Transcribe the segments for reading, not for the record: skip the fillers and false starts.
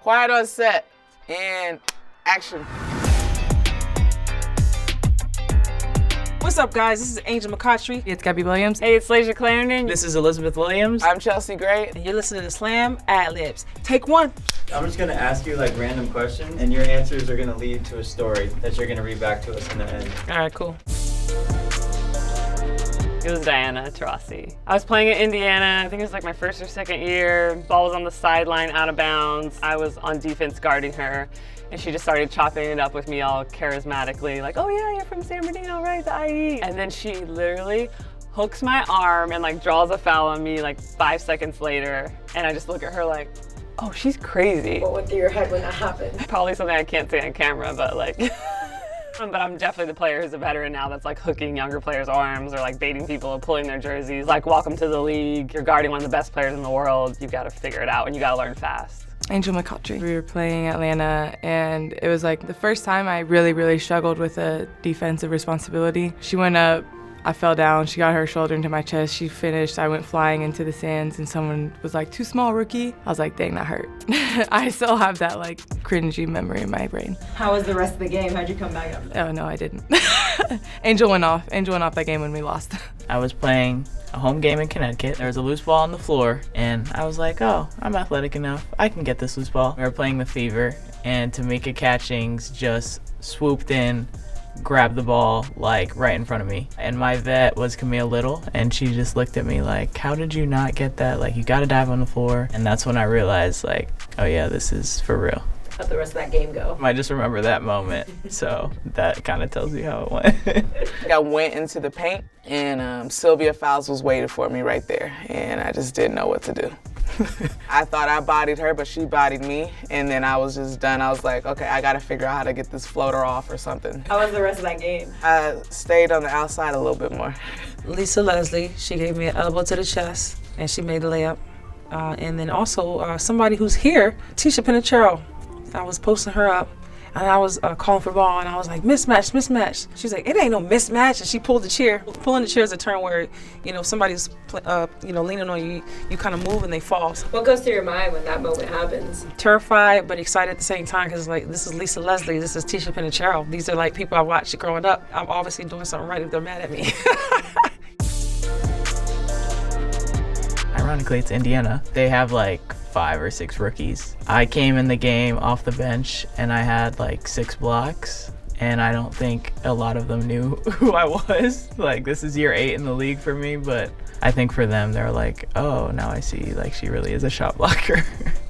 Quiet on set, and action. What's up, guys? This is Angel McCoughtry. It's Gabby Williams. Hey, it's Layshia Clarendon. This is Elizabeth Williams. I'm Chelsea Gray. And you're listening to Slam Ad Libs. Take one. I'm just gonna ask you like random questions, and your answers are gonna lead to a story that you're gonna read back to us in the end. All right, cool. It was Diana Taurasi. I was playing in Indiana. I think it was like my first or second year. Ball was on the sideline, out of bounds. I was on defense guarding her, and she just started chopping it up with me all charismatically, like, oh yeah, you're from San Bernardino, right, the IE. And then she literally hooks my arm and like draws a foul on me like 5 seconds later. And I just look at her like, oh, she's crazy. What went through your head when that happened? Probably something I can't say on camera, but like, but I'm definitely the player who's a veteran now that's like hooking younger players' arms or like baiting people and pulling their jerseys. Like, welcome to the league. You're guarding one of the best players in the world. You gotta figure it out and you gotta learn fast. Angel McCoughtry. We were playing Atlanta, and it was like the first time I really struggled with a defensive responsibility. She went up, I fell down, she got her shoulder into my chest, she finished, I went flying into the sands, and someone was like, too small, rookie. I was like, dang, that hurt. I still have that like cringy memory in my brain. How was the rest of the game? How'd you come back up? Oh no, I didn't. Angel went off that game when we lost. I was playing a home game in Connecticut. There was a loose ball on the floor, and I was like, oh, I'm athletic enough. I can get this loose ball. We were playing the Fever, and Tamika Catchings just swooped in, grabbed the ball like right in front of me. And my vet was Camille Little, and she just looked at me like, how did you not get that? Like, you gotta dive on the floor. And that's when I realized like, oh yeah, this is for real. How'd the rest of that game go? I just remember that moment, so that kind of tells you how it went. I went into the paint, and Sylvia Fowles was waiting for me right there, and I just didn't know what to do. I thought I bodied her, but she bodied me, and then I was just done. I was like, okay, I gotta figure out how to get this floater off or something. How was the rest of that game? I stayed on the outside a little bit more. Lisa Leslie, she gave me an elbow to the chest, and she made the layup. And then also somebody who's here, Tisha Pinachero. I was posting her up, and I was calling for ball, and I was like, mismatch. She's like, it ain't no mismatch, and she pulled the chair. Pulling the chair is a term where, you know, if somebody's, leaning on you, you kind of move and they fall. What goes through your mind when that moment happens? Terrified, but excited at the same time, because like, this is Lisa Leslie, this is Tisha Pinachero. These are like people I watched growing up. I'm obviously doing something right if they're mad at me. Ironically, it's Indiana. They have like 5 or 6 rookies. I came in the game off the bench and I had like 6 blocks, and I don't think a lot of them knew who I was. Like, this is year 8 in the league for me, but I think for them, they're like, oh, now I see, like, she really is a shot blocker.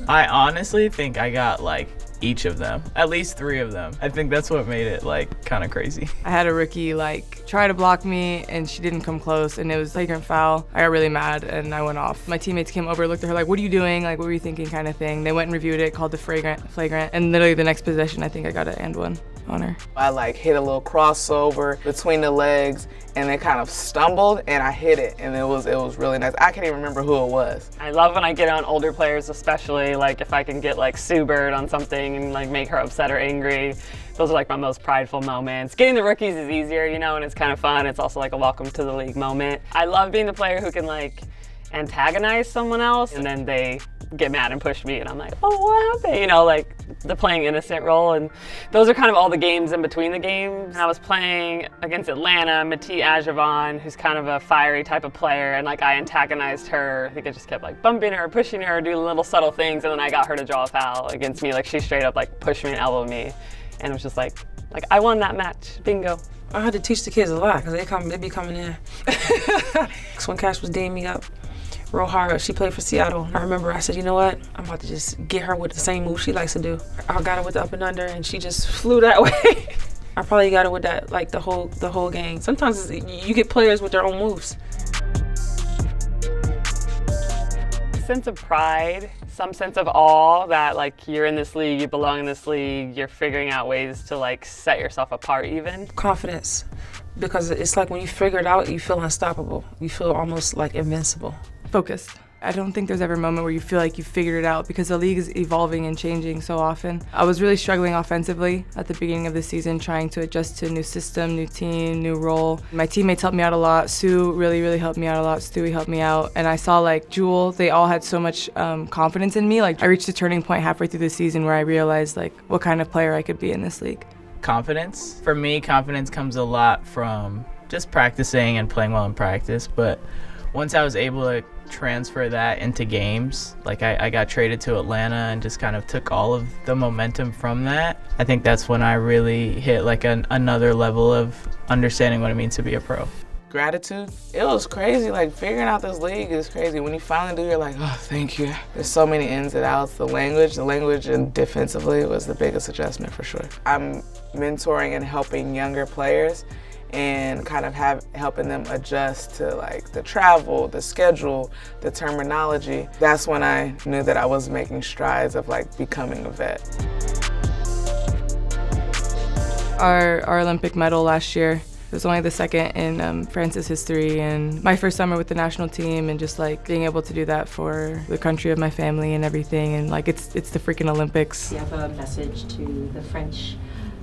I honestly think I got like each of them, at least 3 of them. I think that's what made it like kind of crazy. I had a rookie like try to block me, and she didn't come close, and it was flagrant foul. I got really mad, and I went off. My teammates came over, looked at her like, what are you doing? Like, what were you thinking, kind of thing. They went and reviewed it, called the flagrant, and literally the next possession, I think I got an and one on her. I like hit a little crossover between the legs, and then kind of stumbled, and I hit it, and it was really nice. I can't even remember who it was. I love when I get on older players, especially like if I can get like Sue Bird on something and like make her upset or angry. Those are like my most prideful moments. Getting the rookies is easier, you know, and it's kind of fun. It's also like a welcome to the league moment. I love being the player who can like antagonize someone else, and then they get mad and push me, and I'm like, oh, what happened? You know, like the playing innocent role. And those are kind of all the games in between the games. I was playing against Atlanta, Mati Ajavon, who's kind of a fiery type of player, and like I antagonized her. I think I just kept like bumping her, pushing her, doing little subtle things, and then I got her to draw a foul against me. Like, she straight up like pushed me and elbowed me, and it was just like I won that match. Bingo. I had to teach the kids a lot, because they be coming in. When Cash was D'ing me up real hard, she played for Seattle. I remember I said, you know what? I'm about to just get her with the same move she likes to do. I got her with the up and under, and she just flew that way. I probably got her with that like the whole game. Sometimes you get players with their own moves. Sense of pride, some sense of awe that like you're in this league, you belong in this league, you're figuring out ways to like set yourself apart even. Confidence, because it's like when you figure it out, you feel unstoppable. You feel almost like invincible. Focused. I don't think there's ever a moment where you feel like you figured it out because the league is evolving and changing so often. I was really struggling offensively at the beginning of the season, trying to adjust to a new system, new team, new role. My teammates helped me out a lot. Sue really helped me out a lot. Stewie helped me out. And I saw like Jewel, they all had so much confidence in me. Like I reached a turning point halfway through the season where I realized like what kind of player I could be in this league. Confidence. For me, confidence comes a lot from just practicing and playing well in practice, but once I was able to transfer that into games, like I got traded to Atlanta and just kind of took all of the momentum from that, I think that's when I really hit like another level of understanding what it means to be a pro. Gratitude. It was crazy, like figuring out this league is crazy. When you finally do, you're like, oh, thank you. There's so many ins and outs. The language and defensively was the biggest adjustment for sure. I'm mentoring and helping younger players and kind of helping them adjust to like the travel, the schedule, the terminology. That's when I knew that I was making strides of like becoming a vet. Our Olympic medal last year was only the second in France's history, and my first summer with the national team, and just like being able to do that for the country of my family and everything, and like it's the freaking Olympics. You have a message to the French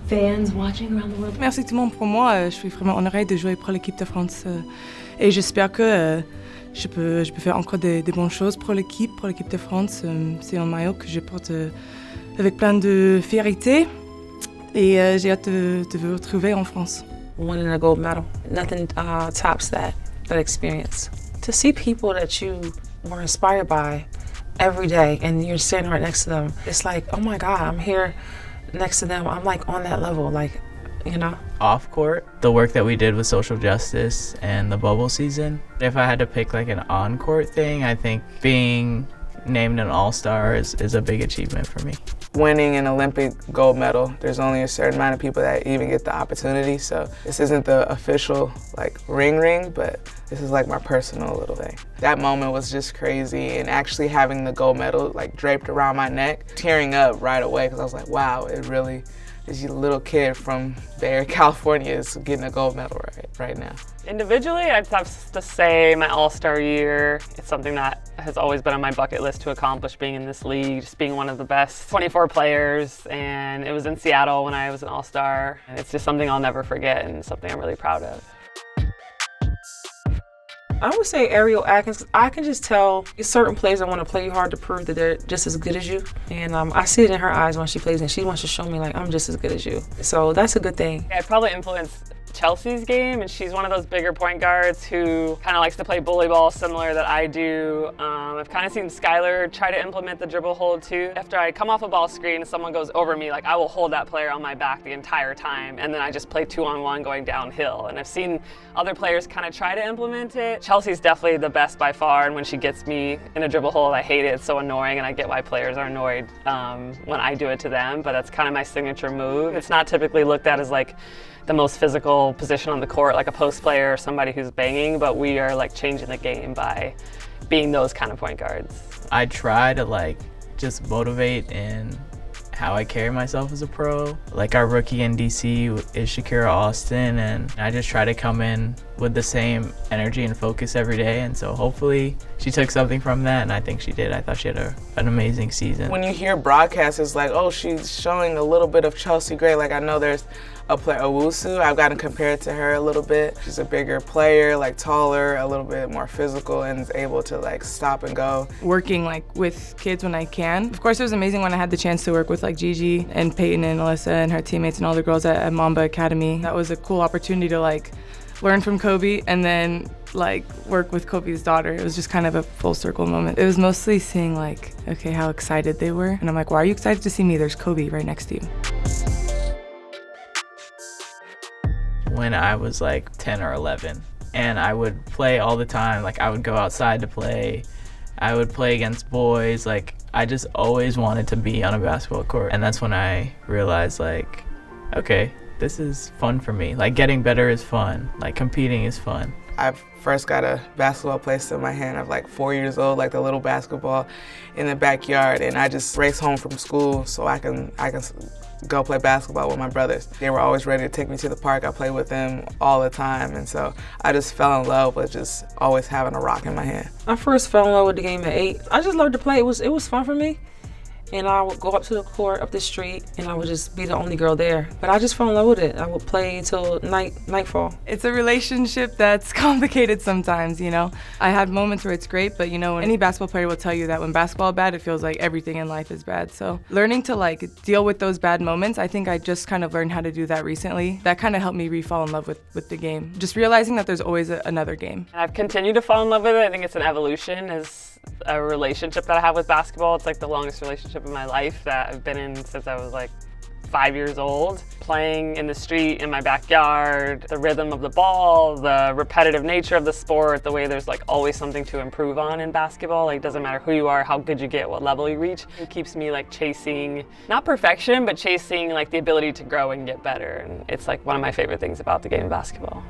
fans watching around the world. Merci tout le monde. Pour moi, je suis vraiment honorée de jouer pour l'équipe de France et j'espère que je peux faire encore des bonnes choses pour l'équipe de France. C'est un maillot que je porte avec plein de fierté et j'ai hâte de vous retrouver en France. Winning a gold medal, nothing tops that experience. To see people that you were inspired by every day and you're standing right next to them, it's like, oh my God, I'm here next to them. I'm like on that level, like, you know. Off court, the work that we did with social justice and the bubble season. If I had to pick like an on court thing, I think being named an all-star is a big achievement for me. Winning an Olympic gold medal, there's only a certain amount of people that even get the opportunity, so this isn't the official like ring, but this is like my personal little thing. That moment was just crazy, and actually having the gold medal like draped around my neck, tearing up right away because I was like, wow, it really, this little kid from Bay Area, California is getting a gold medal right now. Individually, I'd have to say my All-Star year. It's something that has always been on my bucket list to accomplish, being in this league, just being one of the best 24 players, and it was in Seattle when I was an All-Star. And it's just something I'll never forget and something I'm really proud of. I would say Ariel Atkins. I can just tell certain players that want to play you hard to prove that they're just as good as you. And I see it in her eyes when she plays, and she wants to show me like I'm just as good as you. So that's a good thing. I'd probably influence Chelsea's game, and she's one of those bigger point guards who kind of likes to play bully ball similar that I do. I've kind of seen Skylar try to implement the dribble hold too. After I come off a ball screen and someone goes over me, like I will hold that player on my back the entire time, and then I just play 2-on-1 going downhill. And I've seen other players kind of try to implement it. Chelsea's definitely the best by far, and when she gets me in a dribble hold, I hate it. It's so annoying, and I get why players are annoyed when I do it to them, but that's kind of my signature move. It's not typically looked at as like the most physical position on the court, like a post player or somebody who's banging, but we are like changing the game by being those kind of point guards. I try to like just motivate in how I carry myself as a pro. Like our rookie in DC is Shakira Austin, and I just try to come in with the same energy and focus every day, and so hopefully she took something from that, and I think she did. I thought she had an amazing season. When you hear broadcasts, it's like, oh, she's showing a little bit of Chelsea Gray. Like I know there's a player, Owusu, I've gotten compared to her a little bit. She's a bigger player, like taller, a little bit more physical, and is able to like stop and go. Working like with kids when I can. Of course, it was amazing when I had the chance to work with like Gigi and Peyton and Alyssa and her teammates and all the girls at Mamba Academy. That was a cool opportunity to like learn from Kobe and then like work with Kobe's daughter. It was just kind of a full circle moment. It was mostly seeing like, okay, how excited they were. And I'm like, why are you excited to see me? There's Kobe right next to you. When I was like 10 or 11, and I would play all the time. Like I would go outside to play. I would play against boys. Like I just always wanted to be on a basketball court. And that's when I realized like, okay, this is fun for me. Like getting better is fun. Like competing is fun. I first got a basketball placed in my hand at like 4 years old, like the little basketball in the backyard, and I just raced home from school so I can go play basketball with my brothers. They were always ready to take me to the park. I played with them all the time, and so I just fell in love with just always having a rock in my hand. I first fell in love with the game at 8. I just loved to play. It was fun for me. And I would go up to the court, up the street, and I would just be the only girl there. But I just fell in love with it. I would play until nightfall. It's a relationship that's complicated sometimes, you know. I had moments where it's great, but you know, any basketball player will tell you that when basketball is bad, it feels like everything in life is bad. So learning to like deal with those bad moments, I think I just kind of learned how to do that recently. That kind of helped me re-fall in love with the game. Just realizing that there's always another game. And I've continued to fall in love with it. I think it's an evolution as a relationship that I have with basketball. It's like the longest relationship in my life that I've been in since I was like 5 years old. Playing in the street, in my backyard, the rhythm of the ball, the repetitive nature of the sport, the way there's like always something to improve on in basketball. Like, doesn't matter who you are, how good you get, what level you reach. It keeps me like chasing, not perfection, but chasing like the ability to grow and get better. And it's like one of my favorite things about the game of basketball.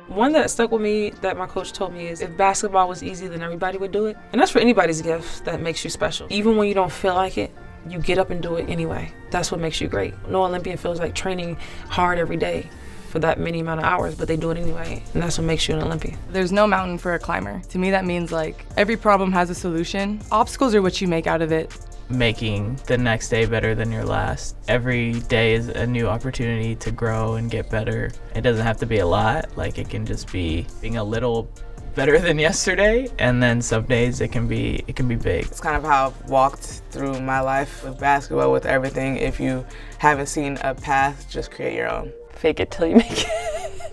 One that stuck with me that my coach told me is if basketball was easy, then everybody would do it. And that's for anybody's gift that makes you special. Even when you don't feel like it, you get up and do it anyway. That's what makes you great. No Olympian feels like training hard every day for that many amount of hours, but they do it anyway. And that's what makes you an Olympian. There's no mountain for a climber. To me, that means like every problem has a solution. Obstacles are what you make out of it. Making the next day better than your last. Every day is a new opportunity to grow and get better. It doesn't have to be a lot, like it can just be being a little better than yesterday, and then some days it can be big. It's kind of how I've walked through my life with basketball, with everything. If you haven't seen a path, just create your own. Fake it till you make it.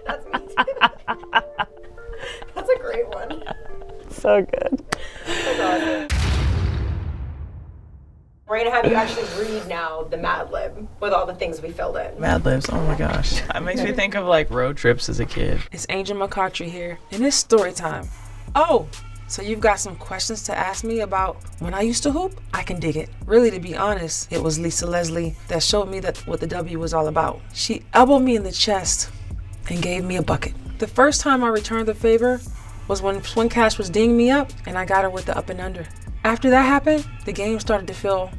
That's me too. That's a great one. So good. That's awesome. We're gonna have you actually read now the Mad Lib with all the things we filled in. Mad Libs, oh my gosh. That makes me think of like road trips as a kid. It's Angel McCoughtry here, and it's story time. Oh, so you've got some questions to ask me about when I used to hoop? I can dig it. Really, to be honest, it was Lisa Leslie that showed me that what the W was all about. She elbowed me in the chest and gave me a bucket. The first time I returned the favor was when Swing Cash was dinging me up and I got her with the up and under. After that happened, the game started to feel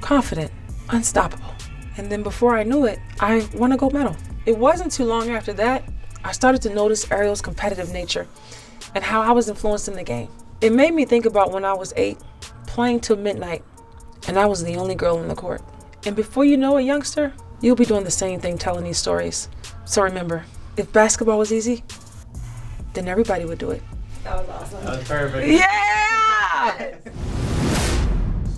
confident, unstoppable. And then before I knew it, I won a gold medal. It wasn't too long after that, I started to notice Ariel's competitive nature and how I was influenced in the game. It made me think about when I was 8, playing till midnight, and I was the only girl in the court. And before you know it, youngster, you'll be doing the same thing telling these stories. So remember, if basketball was easy, then everybody would do it. That was awesome. That was perfect. Yeah!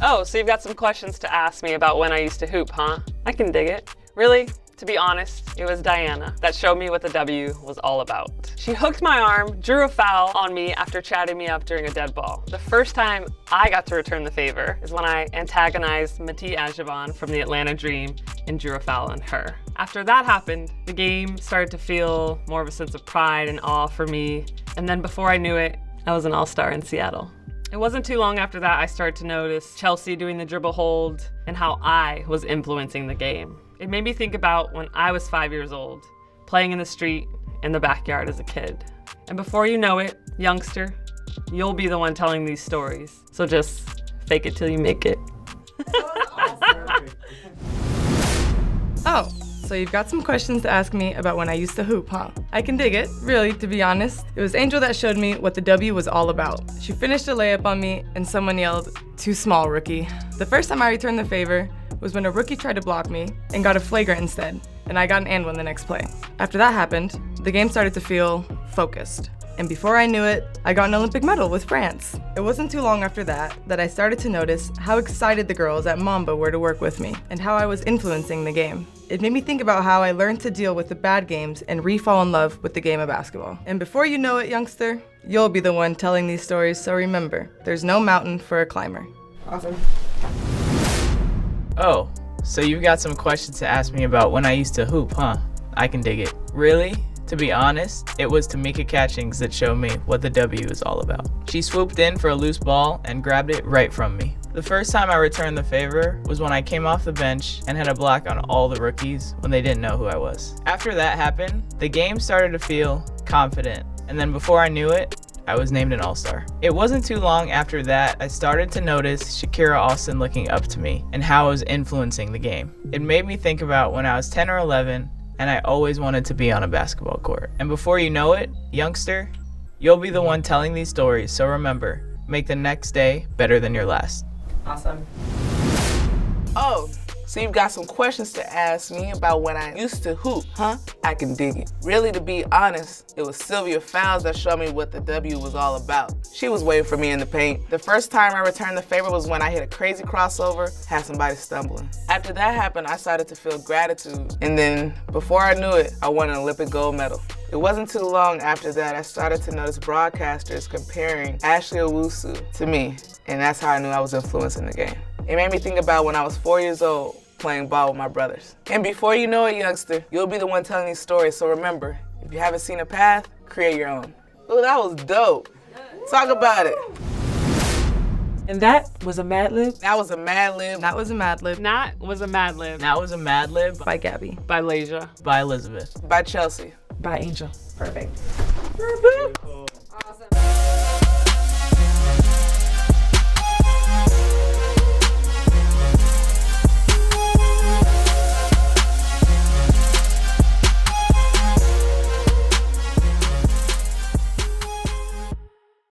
Oh, so you've got some questions to ask me about when I used to hoop, huh? I can dig it. Really, to be honest, it was Diana that showed me what the W was all about. She hooked my arm, drew a foul on me after chatting me up during a dead ball. The first time I got to return the favor is when I antagonized Mati Ajavan from the Atlanta Dream and drew a foul on her. After that happened, the game started to feel more of a sense of pride and awe for me. And then before I knew it, I was an all-star in Seattle. It wasn't too long after that I started to notice Chelsea doing the dribble hold and how I was influencing the game. It made me think about when I was 5 years old, playing in the street in the backyard as a kid. And before you know it, youngster, you'll be the one telling these stories. So just fake it till you make it. Oh, so you've got some questions to ask me about when I used to hoop, huh? I can dig it. Really, to be honest, it was Angel that showed me what the W was all about. She finished a layup on me and someone yelled, "Too small, rookie." The first time I returned the favor was when a rookie tried to block me and got a flagrant instead, and I got an and one the next play. After that happened, the game started to feel focused. And before I knew it, I got an Olympic medal with France. It wasn't too long after that I started to notice how excited the girls at Mamba were to work with me and how I was influencing the game. It made me think about how I learned to deal with the bad games and re-fall in love with the game of basketball. And before you know it, youngster, you'll be the one telling these stories, so remember, there's no mountain for a climber. Awesome. Oh, so you've got some questions to ask me about when I used to hoop, huh? I can dig it. Really? To be honest, it was Tamika Catchings that showed me what the W is all about. She swooped in for a loose ball and grabbed it right from me. The first time I returned the favor was when I came off the bench and had a block on all the rookies when they didn't know who I was. After that happened, the game started to feel confident, and then before I knew it, I was named an all-star. It wasn't too long after that I started to notice Shakira Austin looking up to me and how I was influencing the game. It made me think about when I was 10 or 11 and I always wanted to be on a basketball court. And before you know it, youngster, you'll be the one telling these stories, so remember, make the next day better than your last. Awesome. Oh, so you've got some questions to ask me about when I used to hoop, huh? I can dig it. Really, to be honest, it was Sylvia Fowles that showed me what the W was all about. She was waiting for me in the paint. The first time I returned the favor was when I hit a crazy crossover, had somebody stumbling. After that happened, I started to feel gratitude. And then, before I knew it, I won an Olympic gold medal. It wasn't too long after that I started to notice broadcasters comparing Ashley Owusu to me, and that's how I knew I was influencing the game. It made me think about when I was 4 years old, playing ball with my brothers. And before you know it, youngster, you'll be the one telling these stories, so remember, if you haven't seen a path, create your own. Ooh, that was dope. Talk about it. And that was a Mad Lib That was a Mad Lib. That was a Mad Lib That was a Mad Lib That was a Mad Lib by Gabby. by Layshia. by Elizabeth. By Chelsea. by Angel. Perfect. Awesome.